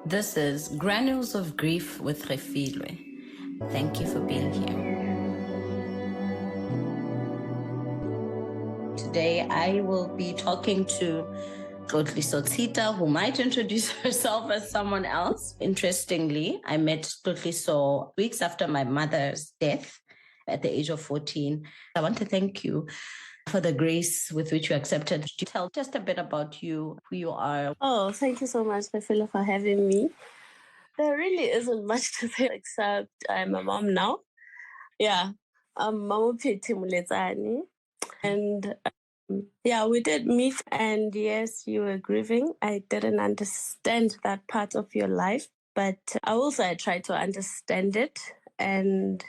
This is Granules of Grief with Refiloe. Thank you for being here. Today, I will be talking to Tlotliso, who might introduce herself as someone else. Interestingly, I met Tlotliso weeks after my mother's death at the age of 14. I want to thank you for the grace with which you accepted to tell just a bit about you, who you are. Oh, thank you so much, Refiloe, for having me. There really isn't much to say except I'm a mom now. Yeah, I'm Mama Peti Muletsani. And we did meet. And yes, you were grieving. I didn't understand that part of your life, but I tried to understand it. And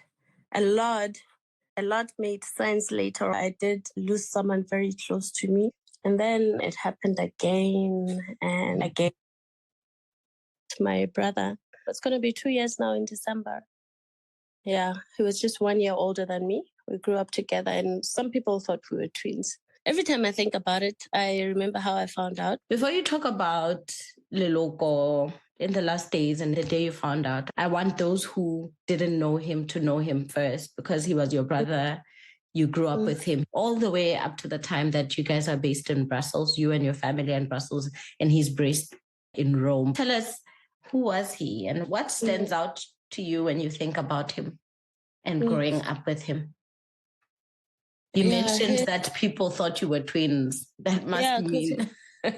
a lot made sense later. I did lose someone very close to me. And then it happened again and again. My brother, it's going to be 2 years now in December. Yeah, he was just 1 year older than me. We grew up together, and some people thought we were twins. Every time I think about it, I remember how I found out. Before you talk about Leloko in the last days and the day you found out, I want those who didn't know him to know him first, because he was your brother. You grew up with him all the way up to the time that you guys are based in Brussels, you and your family in Brussels, and he's based in Rome. Tell us, who was he and what stands out to you when you think about him and growing up with him? You mentioned that people thought you were twins. That must mean...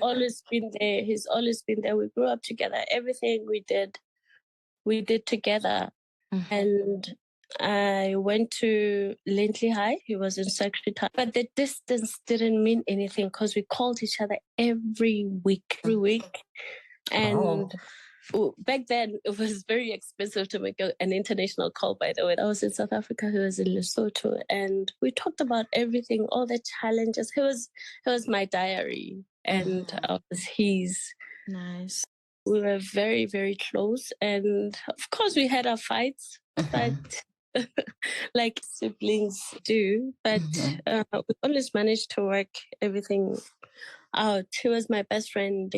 always been there. He's always been there. We grew up together. Everything we did together. Mm-hmm. And I went to Lindley High. He was in Secretary, but the distance didn't mean anything because we called each other every week. And back then, it was very expensive to make an international call, by the way. I was in South Africa, he was in Lesotho, and we talked about everything, all the challenges. He was my diary, and I was his. Nice. We were very, very close, and of course, we had our fights, but like siblings do. But we always managed to work everything out. He was my best friend.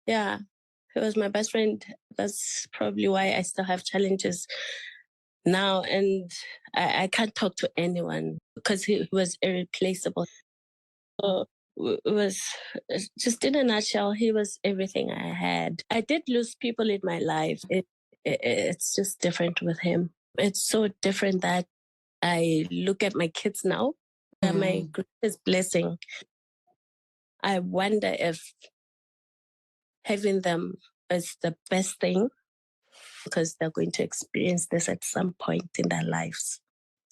Yeah. He was my best friend. That's probably why I still have challenges now. And I can't talk to anyone because he was irreplaceable. So it was just in a nutshell, he was everything I had. I did lose people in my life. It's just different with him. It's so different that I look at my kids now. They're my greatest blessing. I wonder if having them is the best thing because they're going to experience this at some point in their lives.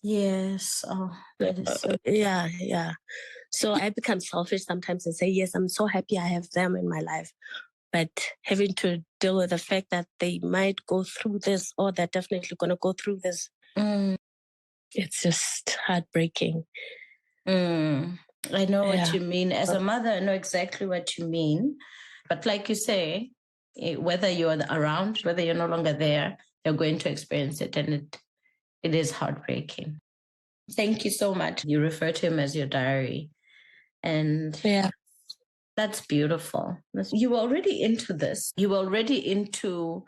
Yes. Oh, that is so... Yeah. So I become selfish sometimes and say, yes, I'm so happy I have them in my life. But having to deal with the fact that they might go through this or they're definitely going to go through this, it's just heartbreaking. I know what you mean. As a mother, I know exactly what you mean. But like you say, whether you're around, whether you're no longer there, you're going to experience it. And it is heartbreaking. Thank you so much. You refer to him as your diary. And that's beautiful. You were already into this. You were already into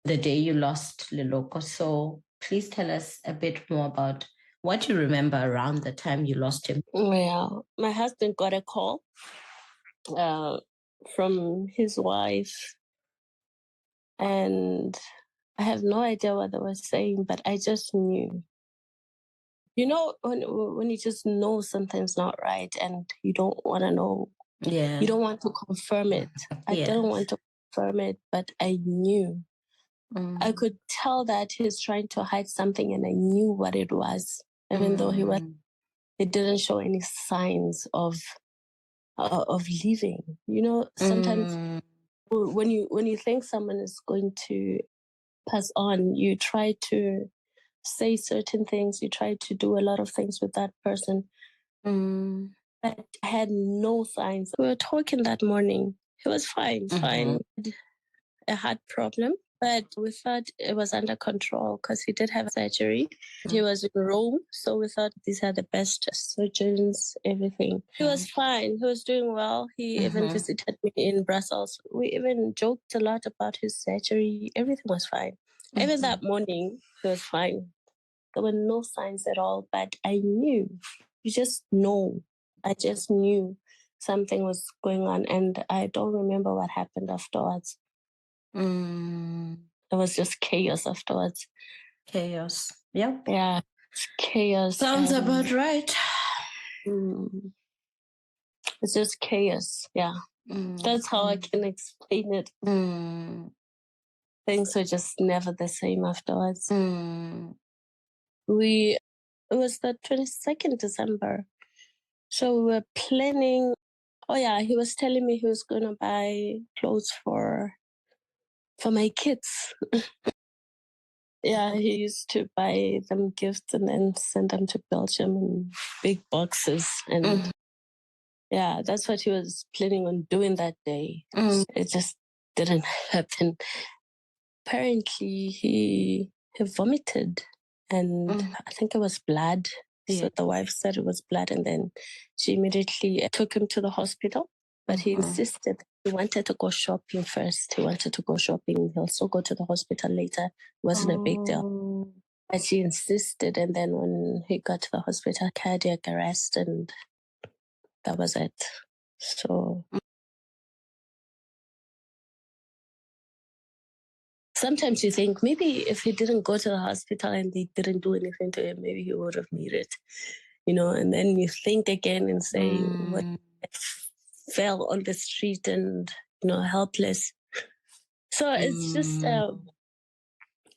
the day you lost Leloko. So please tell us a bit more about what you remember around the time you lost him. Well, my husband got a call from his wife, and I have no idea what they were saying, but I just knew. You know, when you just know something's not right and you don't want to know. Yeah. You don't want to confirm it. I didn't want to confirm it, but I knew. I could tell that he's trying to hide something, and I knew what it was, even though he didn't show any signs of leaving. You know, sometimes when you think someone is going to pass on, you try to say certain things, you try to do a lot of things with that person. But I had no signs. We were talking that morning. He was fine. A heart problem. But we thought it was under control because he did have surgery. He was in Rome, so we thought these are the best surgeons, everything. He was fine. He was doing well. He even visited me in Brussels. We even joked a lot about his surgery. Everything was fine. Even that morning, he was fine. There were no signs at all, but I knew. You just know. I just knew something was going on, and I don't remember what happened afterwards. It was just chaos afterwards. Chaos. Yep. Yeah, chaos. Sounds about right. It's just chaos. Yeah. That's how I can explain it. Things were just never the same afterwards. It was the 22nd December. So we were planning. Oh yeah, he was telling me he was going to buy clothes for my kids. Yeah, he used to buy them gifts and then send them to Belgium in big boxes. And yeah, that's what he was planning on doing that day. It just didn't happen. Apparently, he vomited, and I think it was blood. So the wife said it was blood, and then she immediately took him to the hospital. But he insisted he wanted to go shopping first. He wanted to go shopping. He'll still go to the hospital later. It wasn't a big deal. But she insisted, and then when he got to the hospital, cardiac arrest, and that was it. So sometimes you think maybe if he didn't go to the hospital and they didn't do anything to him, maybe he would have made it, and then you think again and say, what if fell on the street and, helpless. So it's just,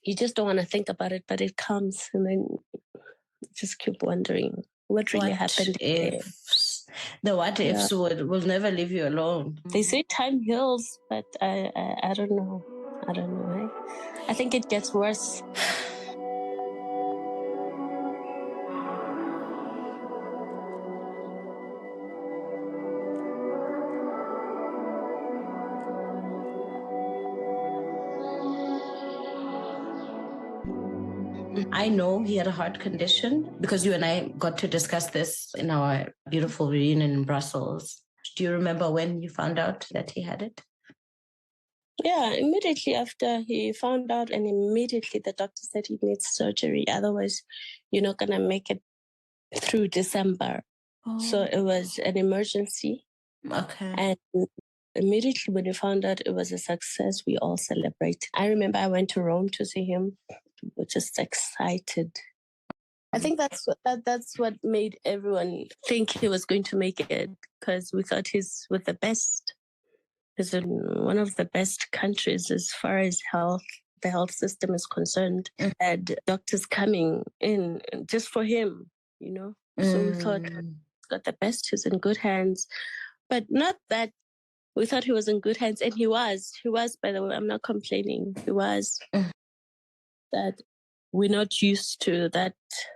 you just don't want to think about it, but it comes and then you just keep wondering what really happened. The what ifs will never leave you alone. They say time heals, but I don't know. I don't know. I think it gets worse. I know he had a heart condition because you and I got to discuss this in our beautiful reunion in Brussels. Do you remember when you found out that he had it? Yeah, immediately after he found out, and immediately the doctor said he needs surgery. Otherwise, you're not going to make it through December. So it was an emergency. Okay. And immediately when we found out it was a success, we all celebrated. I remember I went to Rome to see him. We were just excited. I think that's what made everyone think he was going to make it, because we thought he's with the best. He's in one of the best countries as far as the health system is concerned. And doctors coming in just for him, So we thought he's got the best, he's in good hands. But not that we thought he was in good hands, and he was. He was, by the way, I'm not complaining. He was. That we're not used to that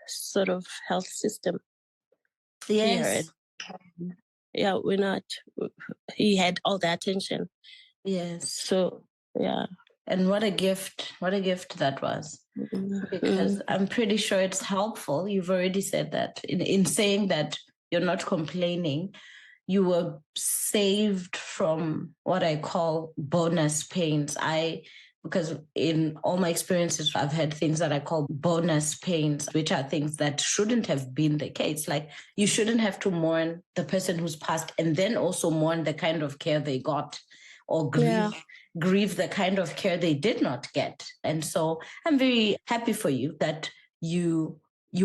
sort of health system. Yes. Here. Yeah, we're not. He had all the attention. Yes. So, yeah. And what a gift that was. Because I'm pretty sure it's helpful. You've already said that. In saying that you're not complaining, you were saved from what I call bonus pains. Because in all my experiences, I've had things that I call bonus pains, which are things that shouldn't have been the case. Like, you shouldn't have to mourn the person who's passed and then also mourn the kind of care they got, or grieve the kind of care they did not get. And so I'm very happy for you that you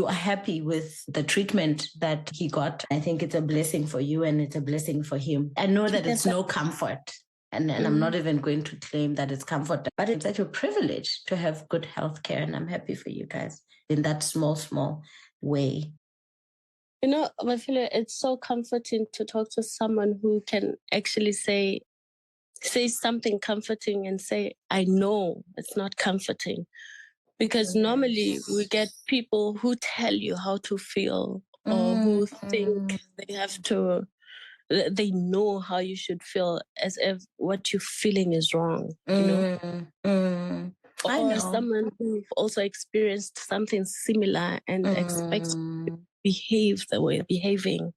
are happy with the treatment that he got. I think it's a blessing for you and it's a blessing for him. I know that it's no comfort. And I'm not even going to claim that it's comfort, but it's such a privilege to have good health care. And I'm happy for you guys in that small, small way. Refiloe, it's so comforting to talk to someone who can actually say something comforting and say, I know it's not comforting. Because normally we get people who tell you how to feel, or who think they have to they know how you should feel, as if what you're feeling is wrong, you know? I Or know. someone who also experienced something similar and expects to behave the way they're behaving.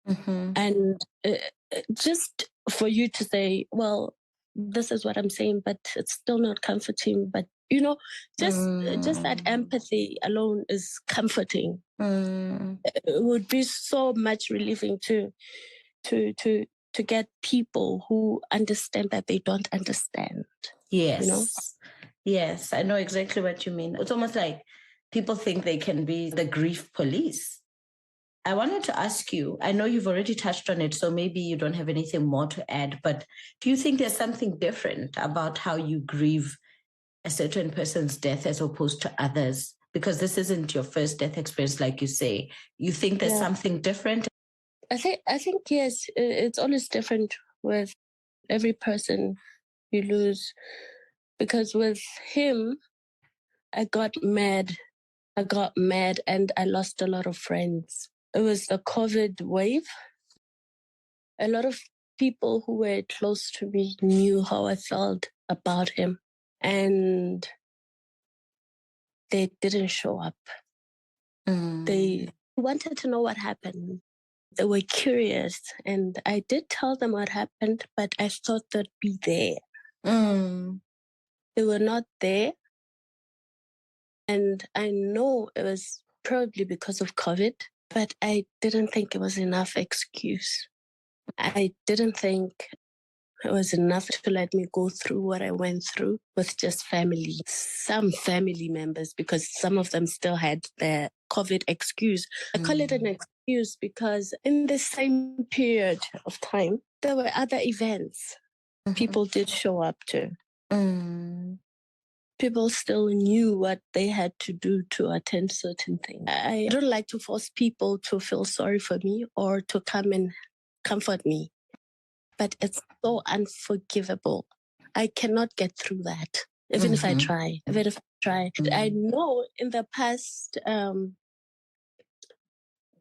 And just for you to say, well, this is what I'm saying, but it's still not comforting. But, you know, just that empathy alone is comforting. It would be so much relieving to get people who understand that they don't understand. Yes. You know? Yes, I know exactly what you mean. It's almost like people think they can be the grief police. I wanted to ask you, I know you've already touched on it, so maybe you don't have anything more to add, but do you think there's something different about how you grieve a certain person's death as opposed to others? Because this isn't your first death experience, like you say. You think there's something different? I think yes, it's always different with every person you lose. Because with him, I got mad and I lost a lot of friends. It was the COVID wave. A lot of people who were close to me knew how I felt about him, and they didn't show up. They wanted to know what happened. They were curious, and I did tell them what happened, but I thought they'd be there. They were not there. And I know it was probably because of COVID, but I didn't think it was enough excuse. I didn't think it was enough to let me go through what I went through with just family, some family members, because some of them still had their COVID excuse. I call it an excuse because in the same period of time, there were other events people did show up to. People still knew what they had to do to attend certain things. I don't like to force people to feel sorry for me or to come and comfort me, but it's so unforgivable. I cannot get through that, even if I try. I know in the past,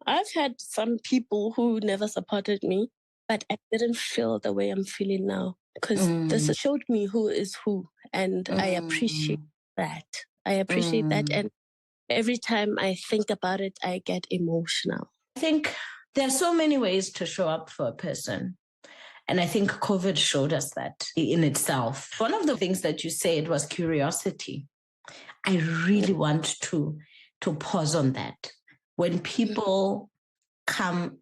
I've had some people who never supported me, but I didn't feel the way I'm feeling now, because this showed me who is who, and I appreciate that. And every time I think about it, I get emotional. I think there are so many ways to show up for a person. And I think COVID showed us that in itself. One of the things that you said was curiosity. I really want to pause on that. When people come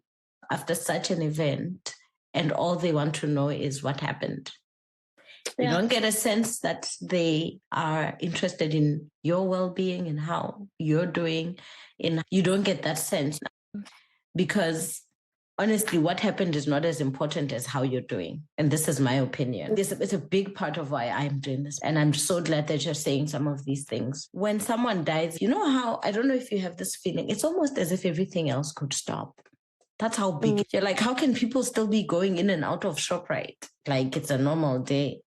after such an event and all they want to know is what happened, you don't get a sense that they are interested in your well-being and how you're doing. You don't get that sense, because honestly, what happened is not as important as how you're doing. And this is my opinion. It's a big part of why I'm doing this. And I'm so glad that you're saying some of these things. When someone dies, you know how, I don't know if you have this feeling, it's almost as if everything else could stop. That's how big. You're like, how can people still be going in and out of ShopRite like it's a normal day?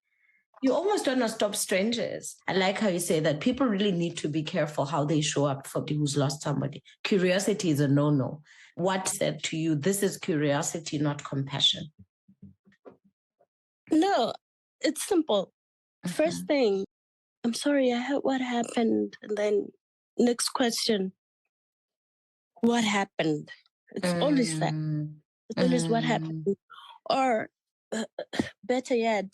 You almost want to stop strangers. I like how you say that people really need to be careful how they show up for people who's lost somebody. Curiosity is a no-no. What said to you, this is curiosity, not compassion? No, it's simple. First thing, I'm sorry, I heard what happened. And then next question, what happened? It's always that. It's always what happened. Or better yet,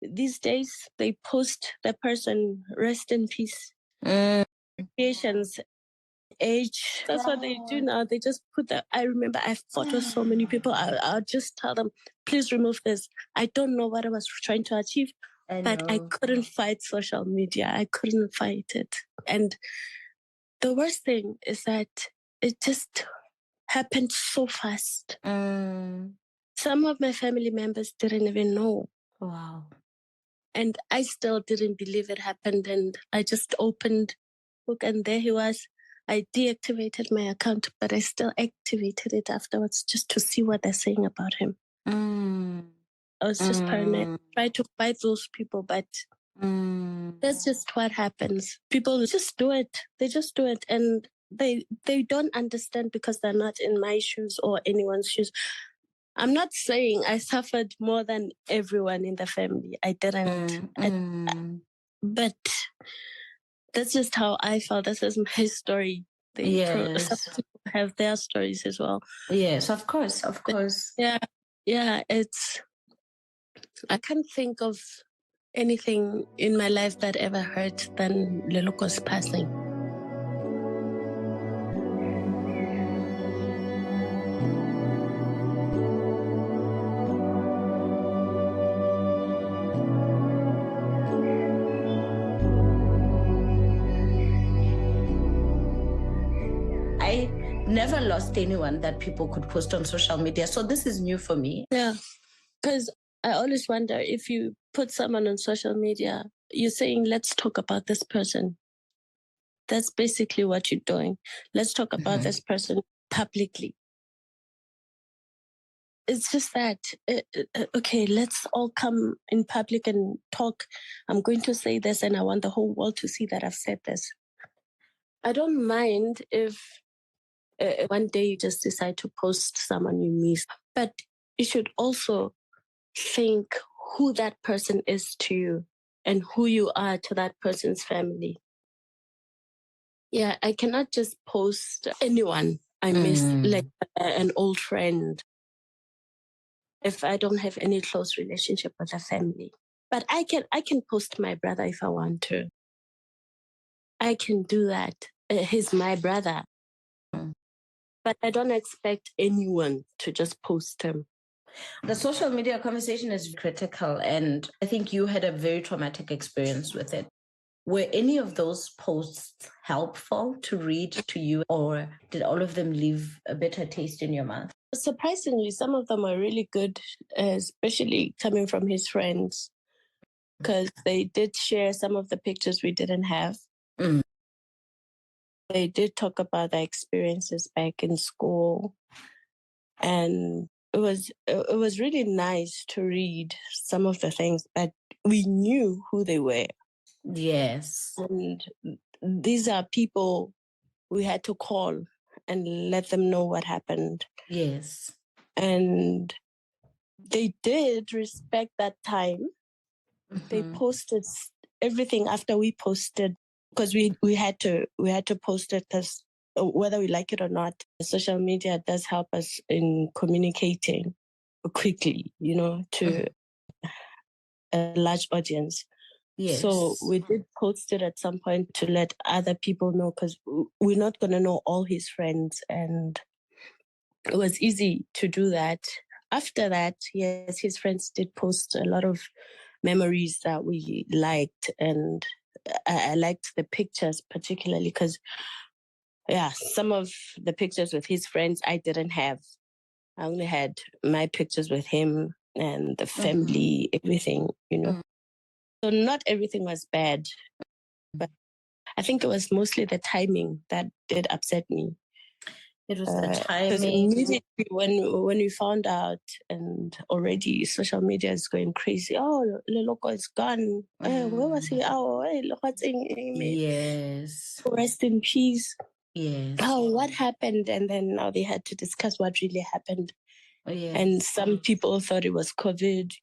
these days they post the person, rest in peace. Patients, age. That's what they do now. They just put that. I remember I fought with so many people. I'll just tell them, please remove this. I don't know what I was trying to achieve, but I couldn't fight social media. I couldn't fight it. And the worst thing is that it just happened so fast. Some of my family members didn't even know. Wow. And I still didn't believe it happened. And I just opened book and there he was. I deactivated my account, but I still activated it afterwards just to see what they're saying about him. I was just paranoid. Try to fight those people, but that's just what happens. People just do it. They just do it. And they don't understand because they're not in my shoes or anyone's shoes. I'm not saying I suffered more than everyone in the family. I didn't. But that's just how I felt. This is my story. Some people have their stories as well. Yes, of course, of course. Yeah, I can't think of anything in my life that ever hurt than Leloko's passing. I never lost anyone that people could post on social media. So this is new for me. Yeah, because I always wonder, if you put someone on social media, you're saying, let's talk about this person. That's basically what you're doing. Let's talk about this person publicly. It's just that, okay, let's all come in public and talk. I'm going to say this and I want the whole world to see that I've said this. I don't mind if one day you just decide to post someone you miss, but you should also think who that person is to you and who you are to that person's family. Yeah, I cannot just post anyone I miss, like an old friend, if I don't have any close relationship with the family. But I can post my brother if I want to. I can do that. He's my brother. But I don't expect anyone to just post him. The social media conversation is critical, and I think you had a very traumatic experience with it. Were any of those posts helpful to read to you, or did all of them leave a bitter taste in your mouth? Surprisingly, some of them are really good, especially coming from his friends, because they did share some of the pictures we didn't have. They did talk about their experiences back in school, and it was really nice to read some of the things, but we knew who they were. Yes. And these are people we had to call and let them know what happened. Yes. And they did respect that time. They posted everything after we posted, because we had to post it, because whether we like it or not, social media does help us in communicating quickly, to a large audience. Yes. So we did post it at some point to let other people know, because we're not going to know all his friends, and it was easy to do that. After that, yes, his friends did post a lot of memories that we liked, and I liked the pictures particularly because, some of the pictures with his friends I didn't have. I only had my pictures with him and the family, everything, So not everything was bad, but I think it was mostly the timing that did upset me. It was the timing. Because immediately when we found out, and already social media is going crazy. Oh, Leloko is gone. Where was he? Oh, yes. Rest in peace. Yes. Oh, what happened? And then now they had to discuss what really happened. Yes. And some people thought it was COVID,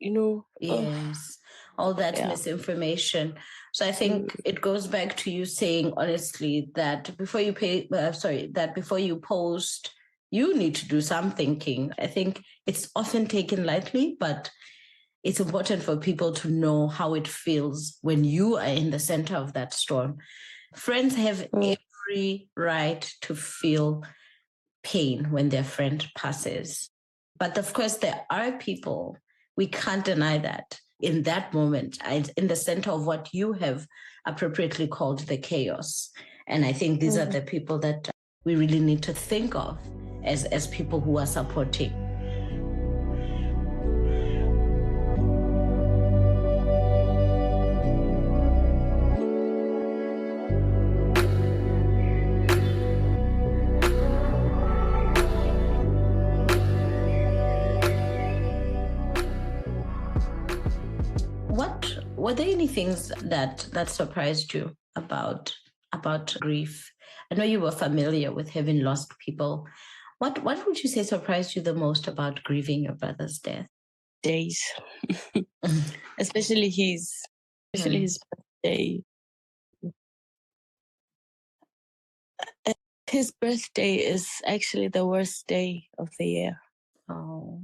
Yes. All that misinformation. So I think it goes back to you saying honestly that before you before you post, you need to do some thinking. I think it's often taken lightly, but it's important for people to know how it feels when you are in the center of that storm. Friends have every right to feel pain when their friend passes. But of course, there are people, we can't deny that in that moment, in the center of what you have appropriately called the chaos. And I think these are the people that we really need to think of as people who are supporting. Were there any things that surprised you about grief? I know you were familiar with having lost people, What would you say surprised you the most about grieving your brother's death? Days, especially his birthday. His birthday is actually the worst day of the year. Oh,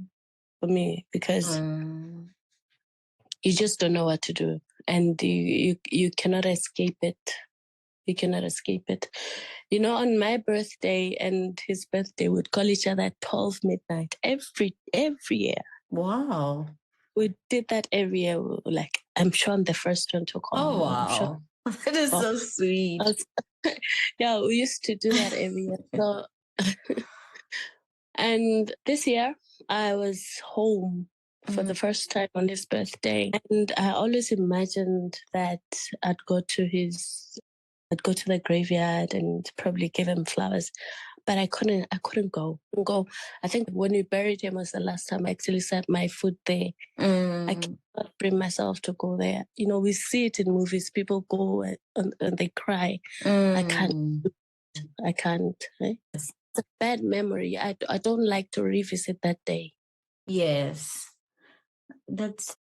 for me, because you just don't know what to do, and you cannot escape it. You cannot escape it. You know, on my birthday and his birthday, we'd call each other at 12 midnight every year. Wow. We did that every year. Like, I'm sure I'm the first one to call. Oh, wow. Sure. That is so sweet. Yeah, we used to do that every year. So, and this year, I was home for the first time on his birthday. And I always imagined that I'd go to the graveyard and probably give him flowers. But I couldn't go. I think when we buried him was the last time I actually set my foot there. I cannot bring myself to go there. You know, we see it in movies. People go and they cry. I can't. Right? It's a bad memory. I don't like to revisit that day. Yes. That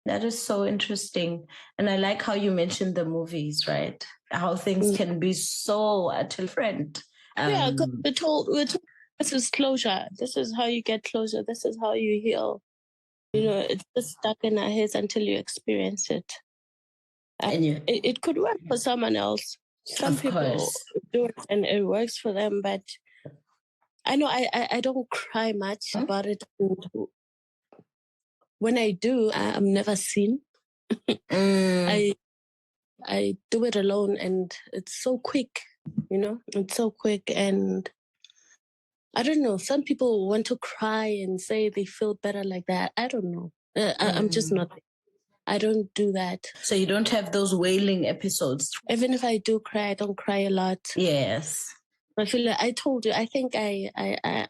is so interesting. And I like how you mentioned the movies, right? How things can be so different. Yeah, we're told this is closure. This is how you get closure. This is how you heal. You know, it's just stuck in our heads until you experience it. It could work for someone else. Some people do it and it works for them, but I know I don't cry much about it. When I do, I'm never seen. I do it alone, and it's so quick, you know? It's so quick, and I don't know. Some people want to cry and say they feel better like that. I don't know. I'm just not. I don't do that. So you don't have those wailing episodes? Even if I do cry, I don't cry a lot. Yes. I feel like I told you, I think I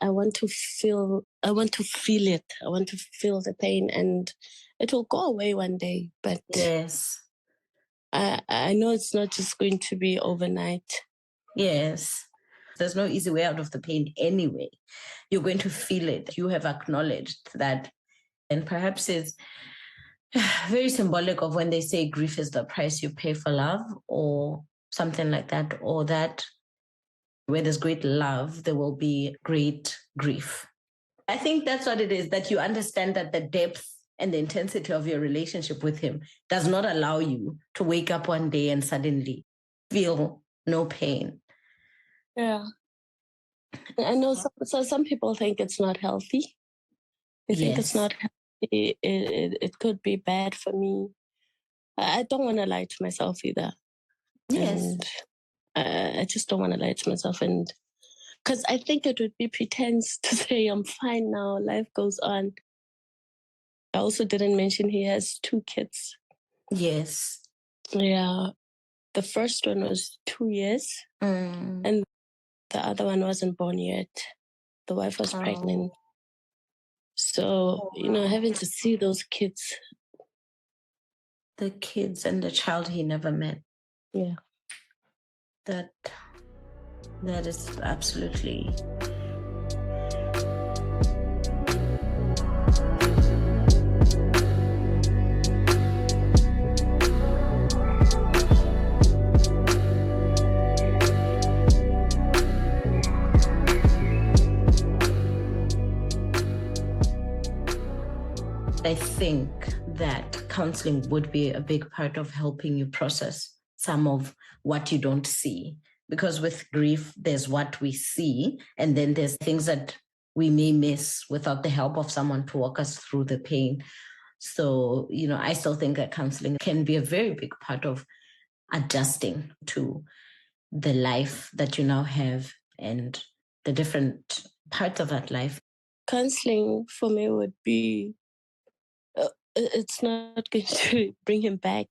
want to feel, I want to feel it. I want to feel the pain, and it will go away one day. But yes, I know it's not just going to be overnight. Yes. There's no easy way out of the pain anyway. You're going to feel it. You have acknowledged that. And perhaps it's very symbolic of when they say grief is the price you pay for love, or something like that, or that where there's great love, there will be great grief. I think that's what it is, that you understand that the depth and the intensity of your relationship with him does not allow you to wake up one day and suddenly feel no pain. Yeah. I know some people think it's not healthy. They think it's not healthy. It could be bad for me. I don't want to lie to myself either. Yes. And I just don't want to lie to myself. And because I think it would be pretense to say I'm fine now, life goes on. I also didn't mention he has 2 kids. Yes. Yeah. The first one was 2 years. And the other one wasn't born yet. The wife was pregnant. So, you know, having to see those kids. The kids and the child he never met. Yeah. That is absolutely... I think that counseling would be a big part of helping you process some of what you don't see. Because with grief, there's what we see, and then there's things that we may miss without the help of someone to walk us through the pain. So, you know, I still think that counseling can be a very big part of adjusting to the life that you now have and the different parts of that life. Counseling for me would be, it's not going to bring him back.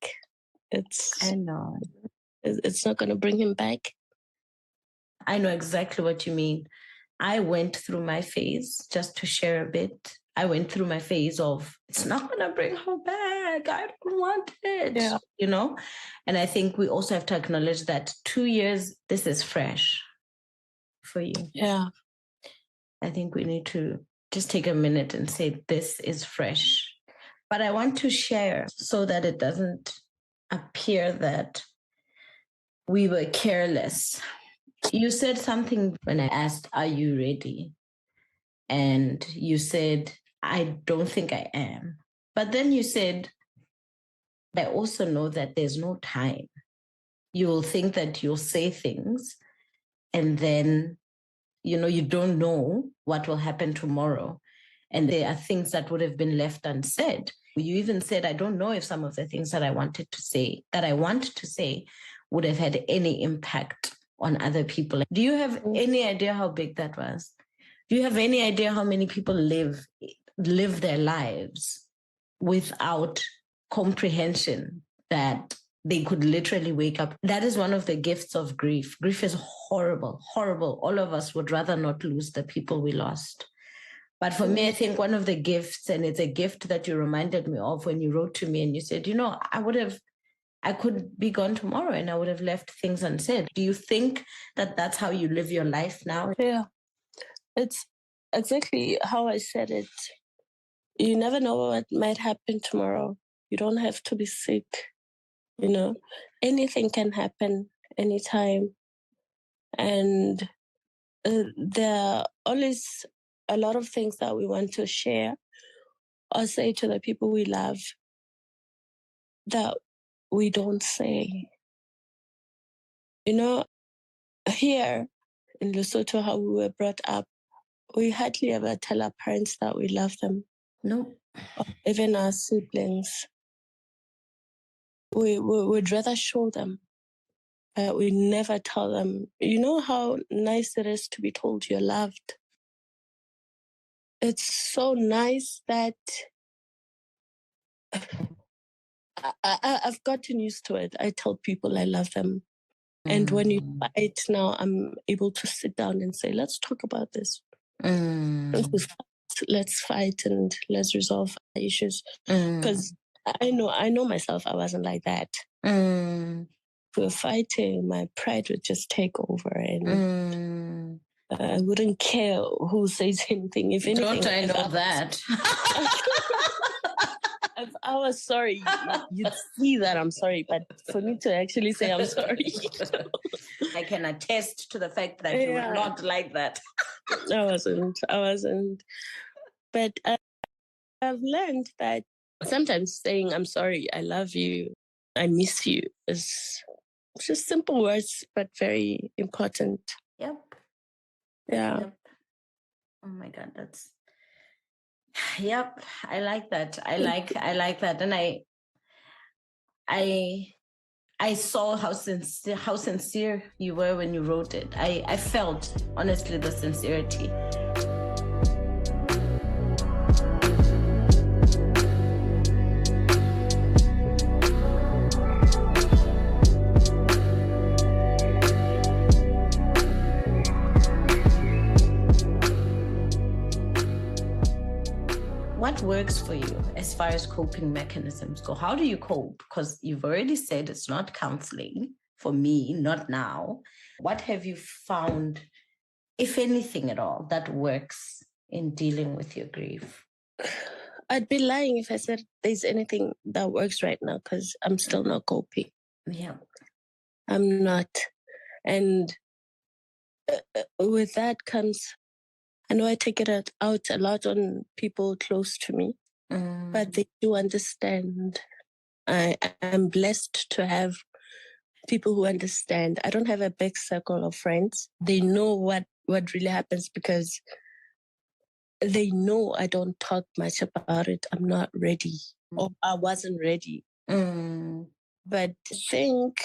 I know. It's not going to bring him back. I know exactly what you mean. I went through my phase, just to share a bit. I went through my phase of, it's not going to bring her back. I don't want it, you know? And I think we also have to acknowledge that 2 years, this is fresh for you. Yeah. I think we need to just take a minute and say, this is fresh. But I want to share so that it doesn't appear that we were careless. You said something when I asked, are you ready? And you said, I don't think I am. But then you said, I also know that there's no time. You will think that you'll say things and then, you don't know what will happen tomorrow. And there are things that would have been left unsaid. You even said, I don't know if some of the things that I want to say would have had any impact on other people. Do you have any idea how big that was? Do you have any idea how many people live their lives without comprehension that they could literally wake up? That is one of the gifts of grief. Grief is horrible, horrible. All of us would rather not lose the people we lost. But for me, I think one of the gifts, and it's a gift that you reminded me of when you wrote to me and you said, I could be gone tomorrow and I would have left things unsaid. Do you think that that's how you live your life now? Yeah, it's exactly how I said it. You never know what might happen tomorrow. You don't have to be sick. Anything can happen anytime. And there are always a lot of things that we want to share or say to the people we love that we don't say. Here in Lesotho, how we were brought up, we hardly ever tell our parents that we love them. No. Even our siblings. We would rather show them. We never tell them. You know how nice it is to be told you're loved? It's so nice that I've gotten used to it. I tell people I love them. And when you fight now, I'm able to sit down and say, let's talk about this. Let's fight and let's resolve our issues. Because I know myself, I wasn't like that. If we were fighting, my pride would just take over and I wouldn't care who says anything. If anything, don't I know that? If I was sorry, you'd see that I'm sorry. But for me to actually say I'm sorry, I can attest to the fact that you were not like that. I wasn't. But I've learned that sometimes saying I'm sorry, I love you, I miss you is just simple words, but very important. Yep. Yeah. Yep. Oh my God, Yep. I like that. I like that. And I saw how sincere you were when you wrote it. I felt, honestly, the sincerity. What works for you as far as coping mechanisms go? How do you cope? Because you've already said it's not counseling for me, not now. What have you found, if anything at all, that works in dealing with your grief? I'd be lying if I said there's anything that works right now because I'm still not coping. Yeah. I'm not. And with that comes, I know I take it out a lot on people close to me, but they do understand. I am blessed to have people who understand. I don't have a big circle of friends. They know what really happens because they know I don't talk much about it. I'm not ready or I wasn't ready. But I think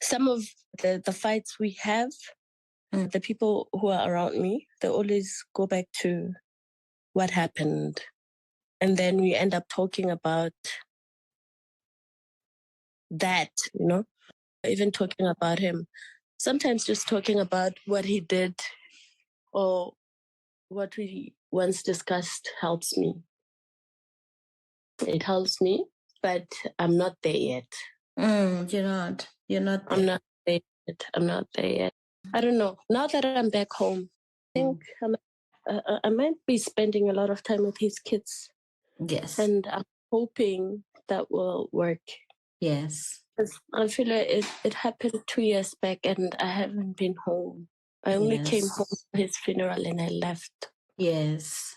some of the fights we have, the people who are around me, they always go back to what happened. And then we end up talking about that, even talking about him. Sometimes just talking about what he did or what we once discussed helps me. It helps me, but I'm not there yet. You're not there. I'm not there yet. I don't know. Now that I'm back home, I think I might be spending a lot of time with his kids. Yes. And I'm hoping that will work. Yes. I feel like it happened 2 years back and I haven't been home. I only came home for his funeral and I left. Yes.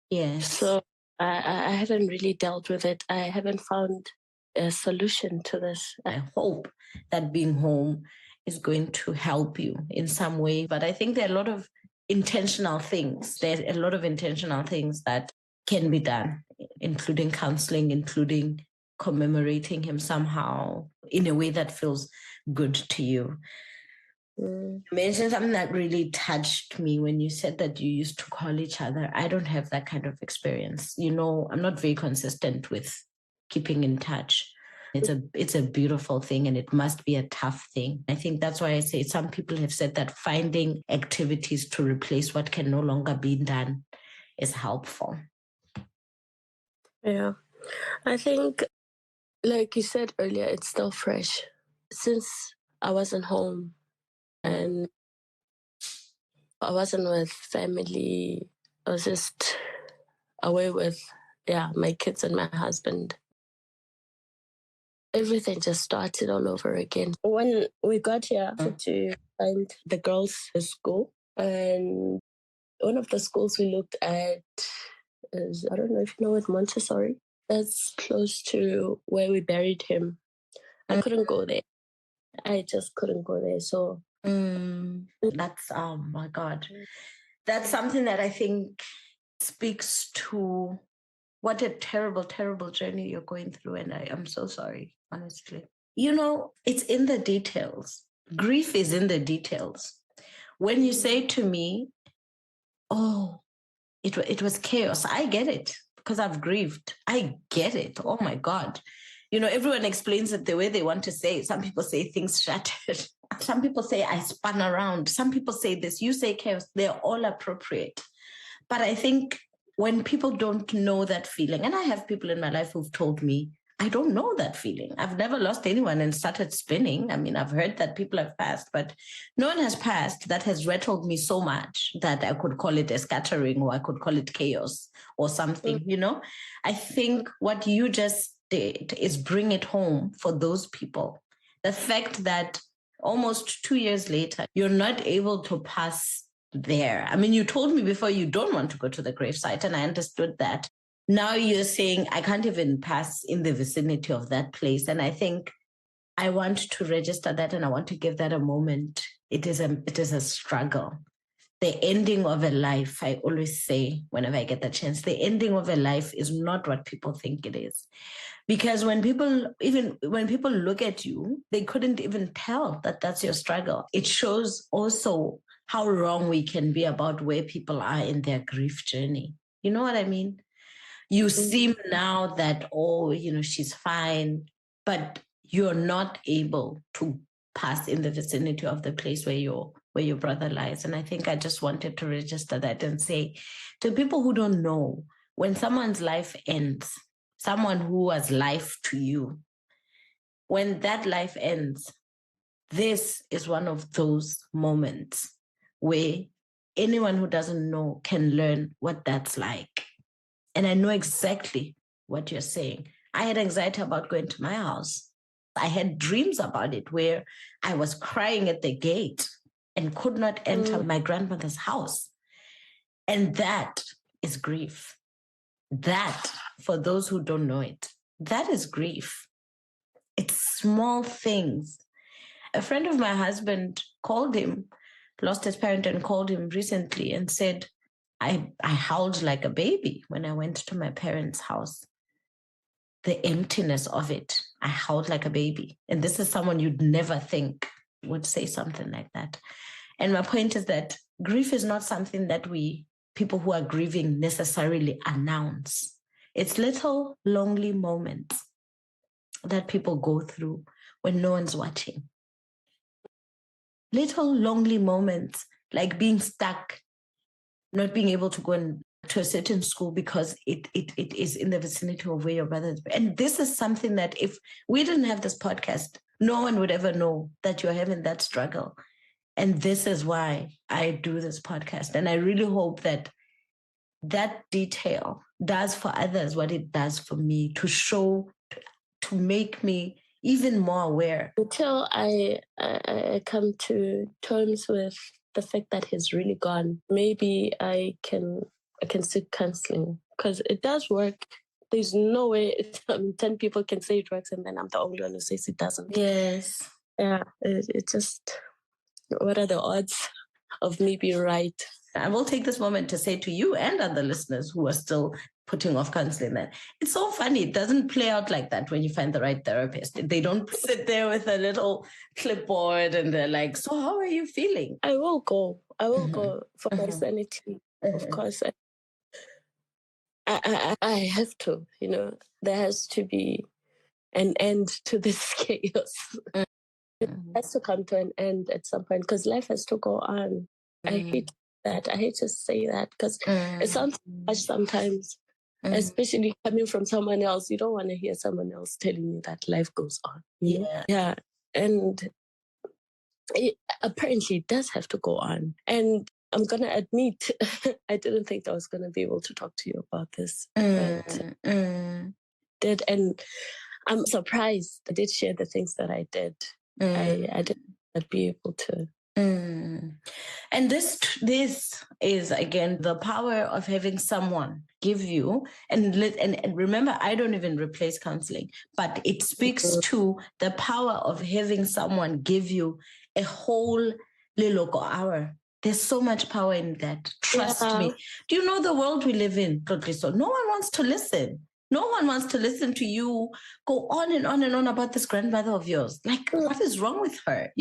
Yes. So I haven't really dealt with it. I haven't found a solution to this. I hope that being home is going to help you in some way. But I think there are a lot of intentional things. There are a lot of intentional things that can be done, including counseling, including commemorating him somehow in a way that feels good to you. You mentioned something that really touched me when you said that you used to call each other. I don't have that kind of experience. You know, I'm not very consistent with keeping in touch. It's a beautiful thing and it must be a tough thing. I think that's why I say some people have said that finding activities to replace what can no longer be done is helpful. Yeah. I think, like you said earlier, it's still fresh. Since I wasn't home and I wasn't with family, I was just away with, my kids and my husband. Everything just started all over again. When we got here to find the girls' school, and one of the schools we looked at is, I don't know if you know it, Montessori. That's close to where we buried him. I couldn't go there. I just couldn't go there. So that's, oh my God. That's something that I think speaks to what a terrible, terrible journey you're going through. And I am so sorry, honestly. You know, it's in the details. Grief is in the details. When you say to me, oh, it was chaos, I get it because I've grieved. I get it. Oh my God. You know, everyone explains it the way they want to say it. Some people say things shattered. Some people say I spun around. Some people say this. You say chaos. They're all appropriate. But I think when people don't know that feeling, and I have people in my life who've told me, I don't know that feeling. I've never lost anyone and started spinning. I mean, I've heard that people have passed, but no one has passed that has rattled me so much that I could call it a scattering or I could call it chaos or something, you know? I think what you just did is bring it home for those people. The fact that almost 2 years later, you're not able to pass there. I mean, you told me before you don't want to go to the gravesite, and I understood that. Now you're saying I can't even pass in the vicinity of that place. And I think I want to register that and I want to give that a moment. It is a struggle. The ending of a life, I always say whenever I get the chance, the ending of a life is not what people think it is. Because when people look at you, they couldn't even tell that that's your struggle. It shows also how wrong we can be about where people are in their grief journey. You know what I mean? You seem now that, oh, you know, she's fine, but you're not able to pass in the vicinity of the place where your brother lies. And I think I just wanted to register that and say to people who don't know, when someone's life ends, someone who was life to you, when that life ends, this is one of those moments where anyone who doesn't know can learn what that's like. And I know exactly what you're saying. I had anxiety about going to my house. I had dreams about it where I was crying at the gate and could not enter my grandmother's house. And that is grief. That, for those who don't know it, that is grief. It's small things. A friend of my husband called him, lost his parent and called him recently and said, I howled like a baby when I went to my parents' house. The emptiness of it, I howled like a baby. And this is someone you'd never think would say something like that. And my point is that grief is not something that people who are grieving necessarily announce. It's little lonely moments that people go through when no one's watching. Little lonely moments like being stuck, not being able to go to a certain school because it is in the vicinity of where your brother is. And this is something that if we didn't have this podcast, no one would ever know that you're having that struggle. And this is why I do this podcast. And I really hope that that detail does for others what it does for me, to show, to make me even more aware. Until I come to terms with the fact that he's really gone, maybe I can seek counseling, because it does work. There's no way 10 people can say it works and then I'm the only one who says it doesn't. Yes. Yeah, it just, what are the odds of me being right? I will take this moment to say to you and other listeners who are still putting off counseling that it's so funny. It doesn't play out like that when you find the right therapist. They don't sit there with a little clipboard and they're like, so how are you feeling? I will go. I will go for my sanity. Of course. I have to, there has to be an end to this chaos. It has to come to an end at some point, because life has to go on. I hate that. I hate to say that, because it sounds harsh sometimes, especially coming from someone else. You don't want to hear someone else telling you that life goes on. Yeah. And apparently it does have to go on. And I'm going to admit, I didn't think I was going to be able to talk to you about this. But did, and I'm surprised I did share the things that I did. I didn't be able to. And this is, again, the power of having someone give you, and remember, I don't even replace counseling, but it speaks to the power of having someone give you a whole little hour. There's so much power in that. Trust me. Do you know the world we live in, so no one wants to listen. No one wants to listen to you go on and on and on about this grandmother of yours. Like, what is wrong with her,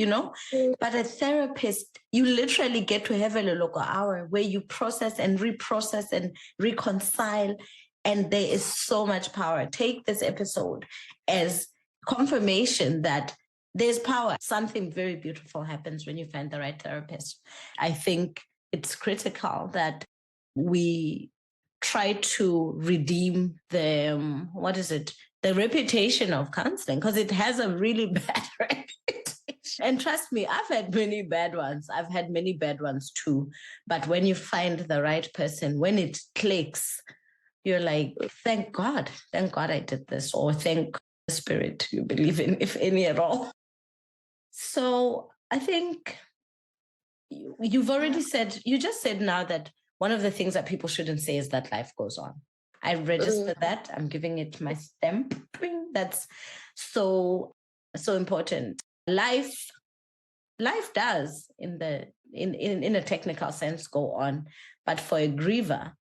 But a therapist, you literally get to have a little hour where you process and reprocess and reconcile. And there is so much power. Take this episode as confirmation that there's power. Something very beautiful happens when you find the right therapist. I think it's critical that we try to redeem the reputation of counseling, because it has a really bad reputation. And trust me, I've had many bad ones. I've had many bad ones too. But when you find the right person, when it clicks, you're like, thank God I did this, or thank the spirit you believe in, if any at all. So I think you've already said, you just said now that one of the things that people shouldn't say is that life goes on. I register that. I'm giving it my stamp. That's so important. Life does, in a technical sense, go on. But for a griever,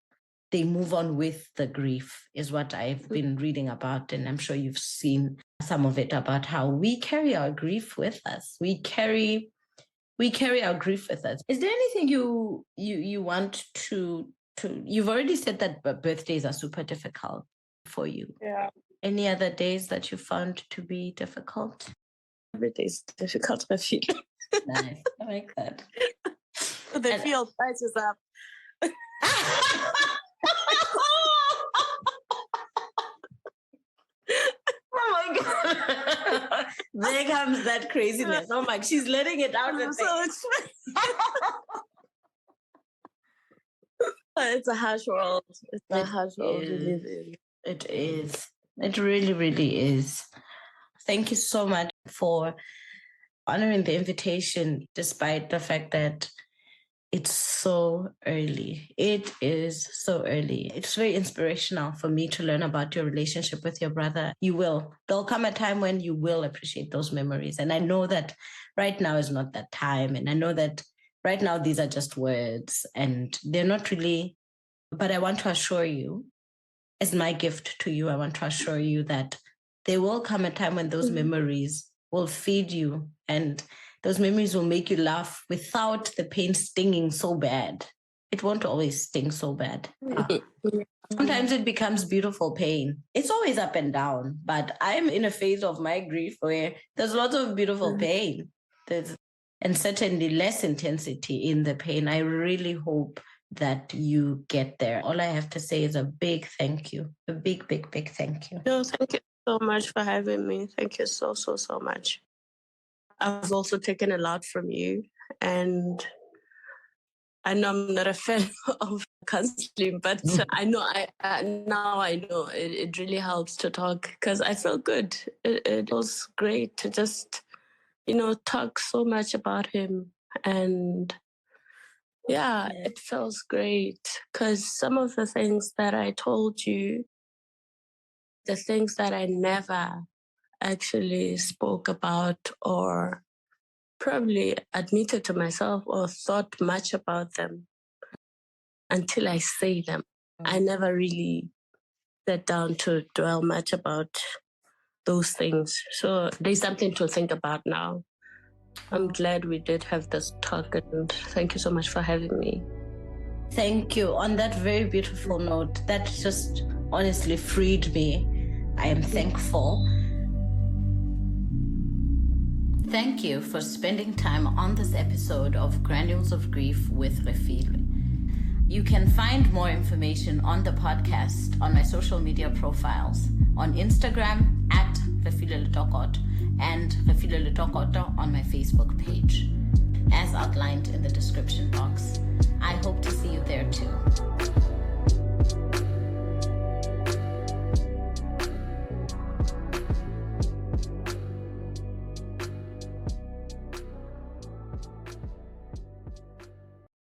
they move on with the grief, is what I've been reading about. And I'm sure you've seen some of it, about how we carry our grief with us. We carry our grief with us. Is there anything you want to you've already said that birthdays are super difficult for you. Yeah. Any other days that you found to be difficult? Every day is difficult, I feel. Nice. I like that. The field prices up. Oh my God. There comes that craziness. Oh my, she's letting it out. It's a harsh world. It's a harsh world we live in. It is. It really, really is. Thank you so much for honoring the invitation, despite the fact that it's so early. It is so early. It's very inspirational for me to learn about your relationship with your brother. You will. There'll come a time when you will appreciate those memories. And I know that right now is not that time. And I know that right now these are just words and they're not really, but I want to assure you, as my gift to you, I want to assure you that there will come a time when those memories will feed you, and those memories will make you laugh without the pain stinging so bad. It won't always sting so bad. Sometimes it becomes beautiful pain. It's always up and down, but I'm in a phase of my grief where there's lots of beautiful pain. And certainly less intensity in the pain. I really hope that you get there. All I have to say is a big thank you. A big, big, big thank you. No, thank you so much for having me. Thank you so, so, so much. I've also taken a lot from you. And I know I'm not a fan of counseling, but I know now I know it really helps to talk because I feel good. It was great to just, talk so much about him. And yeah, it feels great because some of the things that I told you, the things that I never actually spoke about or probably admitted to myself or thought much about them until I say them. I never really sat down to dwell much about those things. So there's something to think about now. I'm glad we did have this talk, and thank you so much for having me. Thank you. On that very beautiful note, that just honestly freed me. I am thankful. Thank you for spending time on this episode of Granules of Grief with Refiloe. You can find more information on the podcast on my social media profiles on Instagram at Refiloe and Refiloe on my Facebook page, as outlined in the description box. I hope to see you there too.